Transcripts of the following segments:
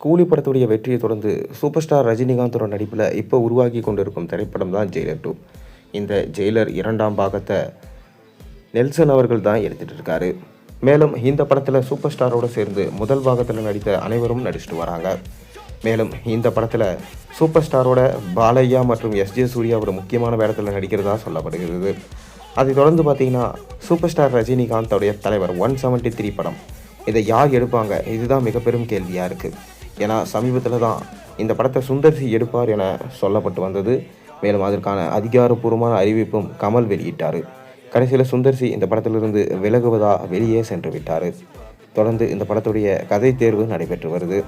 கூலி படத்துடைய வெற்றியை தொடர்ந்து சூப்பர் ஸ்டார் ரஜினிகாந்தோட நடிப்பில் இப்போ உருவாகி கொண்டிருக்கும் திரைப்படம் தான் ஜெயிலர் 2. இந்த ஜெயிலர் 2ஆம் பாகத்தை நெல்சன் அவர்கள் தான் எடுத்துகிட்டு இருக்காரு. மேலும் இந்த படத்தில் சூப்பர் ஸ்டாரோடு சேர்ந்து முதல் பாகத்தில் நடித்த அனைவரும் நடிச்சிட்டு வராங்க. மேலும் இந்த படத்தில் சூப்பர் ஸ்டாரோட பாலையா மற்றும் எஸ்ஜே சூர்யா ஒரு முக்கியமான வேடத்தில் நடிக்கிறதா சொல்லப்படுகிறது. அதைத் தொடர்ந்து பார்த்தீங்கன்னா சூப்பர் ஸ்டார் ரஜினிகாந்தோடைய தலைவர் 173 படம் இதை யார் எடுப்பாங்க, இதுதான் மிக பெரும் கேள்வியாக இருக்குது. ஏன்னா சமீபத்தில் தான் இந்த படத்தை சுந்தர்சி எடுப்பார் என சொல்லப்பட்டு வந்தது. மேலும் அதற்கான அதிகாரப்பூர்வமான அறிவிப்பும் கமல் வெளியிட்டார். கடைசியில் சுந்தர்சி இந்த படத்திலிருந்து விலகுவதா வெளியே சென்று விட்டார். தொடர்ந்து இந்த படத்துடைய கதை தேர்வு நடைபெற்று வருது.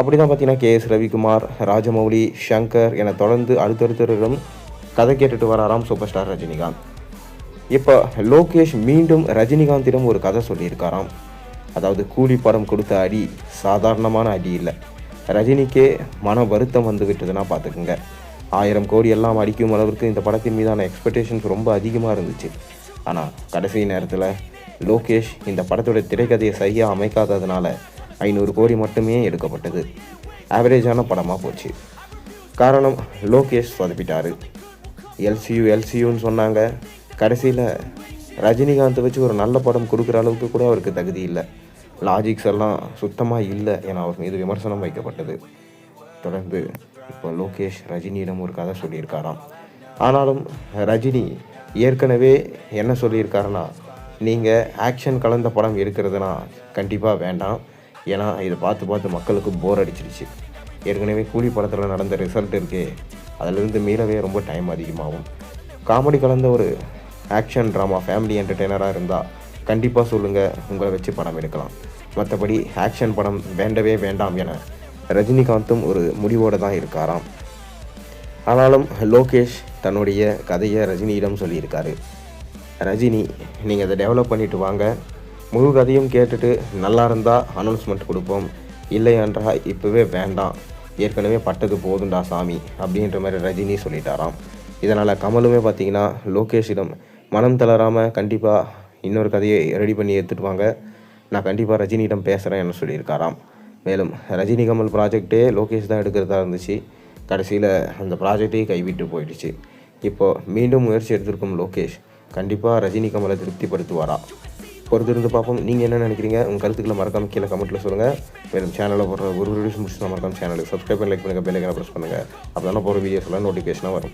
அப்படி தான் பார்த்தீங்கன்னா KS ரவிக்குமார், ராஜமௌலி, ஷங்கர் என தொடர்ந்து அடுத்தடுத்தவரிடம் கதை கேட்டுட்டு வராராம் சூப்பர் ஸ்டார் ரஜினிகாந்த். இப்போ லோகேஷ் மீண்டும் ரஜினிகாந்திடம் ஒரு கதை சொல்லியிருக்காராம். அதாவது கூலி படம் கொடுத்த அடி சாதாரணமான அடி இல்லை, ரஜினிக்கே மன வருத்தம் வந்து விட்டதுன்னா பார்த்துக்குங்க. 1000 கோடி எல்லாம் அடிக்கும் அளவிற்கு இந்த படத்தின் மீதான எக்ஸ்பெக்டேஷன்ஸ் ரொம்ப அதிகமாக இருந்துச்சு. ஆனால் கடைசி நேரத்தில் லோகேஷ் இந்த படத்தோட திரைக்கதையை சரியாக அமைக்காததுனால 500 கோடி மட்டுமே எடுக்கப்பட்டது. ஆவரேஜான படமாக போச்சு. காரணம் லோகேஷ் சொதப்பிட்டார். எல்சியூன்னு சொன்னாங்க. கடைசியில் ரஜினிகாந்தை வச்சு ஒரு நல்ல படம் கொடுக்குற அளவுக்கு கூட அவருக்கு தகுதி இல்லை. லாஜிக்ஸ் எல்லாம் சுத்தமாக இல்லை என அவர் மீது விமர்சனம் வைக்கப்பட்டது. தொடர்ந்து இப்போ லோகேஷ் ரஜினியிடம் ஒரு கதை சொல்லியிருக்காராம். ஆனாலும் ரஜினி ஏற்கனவே என்ன சொல்லியிருக்காருன்னா, நீங்கள் ஆக்ஷன் கலந்த படம் எடுக்கிறதுனா கண்டிப்பாக வேண்டாம், ஏன்னா இதை பார்த்து மக்களுக்கு போர் அடிச்சிருச்சு. ஏற்கனவே கூலி படத்தில் நடந்த ரிசல்ட் இருக்கே, அதிலிருந்து மீறவே ரொம்ப டைம் அதிகமாகும். காமெடி கலந்த ஒரு ஆக்ஷன் ட்ராமா ஃபேமிலி என்டர்டெய்னராக இருந்தால் கண்டிப்பாக சொல்லுங்கள், உங்களை வச்சு படம் எடுக்கலாம். மற்றபடி ஆக்ஷன் படம் வேண்டவே வேண்டாம் என ரஜினிகாந்தும் ஒரு முடிவோடு தான் இருக்காராம். ஆனாலும் லோகேஷ் தன்னுடைய கதையை ரஜினியிடம் சொல்லியிருக்காரு. ரஜினி, நீங்கள் அதை டெவலப் பண்ணிவிட்டு வாங்க, முழு கதையும் கேட்டுட்டு நல்லா இருந்தால் அனௌன்ஸ்மெண்ட் கொடுப்போம், இல்லை என்றால் இப்போவே வேண்டாம், ஏற்கனவே பட்டது போதுண்டா சாமி அப்படின்ற மாதிரி ரஜினி சொல்லிட்டாராம். இதனால் கமலுமே பார்த்திங்கன்னா லோகேஷிடம் மனம் தளராமல் கண்டிப்பாக இன்னொரு கதையை ரெடி பண்ணி எடுத்துகிட்டு வாங்க, நான் கண்டிப்பாக ரஜினியிடம் பேசுகிறேன் என்று சொல்லியிருக்காராம். மேலும் ரஜினி கமல் ப்ராஜெக்டே லோகேஷ் தான் எடுக்கிறதா இருந்துச்சு. கடைசியில் அந்த ப்ராஜெக்டையே கைவிட்டு போயிடுச்சு. இப்போது மீண்டும் முயற்சி எடுத்திருக்கும் லோகேஷ் கண்டிப்பாக ரஜினி கமலை திருப்திப்படுத்துவாரா? பொறுத்திருந்து பார்ப்போம். நீங்கள் என்ன நினைக்கிறீங்க? உங்கள் கருத்துக்களை மறக்காமல் கீழே கமெண்ட்டில் சொல்லுங்கள். மேலும் சேனலில் போடுற ஒரு வீடியோஸ் முடிச்சுட்டு மறக்காமல் சேனலுக்கு சப்ஸ்கிரைப் பண்ணி லைக் பண்ணுங்கள், பெல் ஐக்கானை ப்ரெஸ் பண்ணுங்கள். அப்போ தானே போகிற வீடியோஸ்லாம் நோட்டிஃபிகேஷனாக வரும்.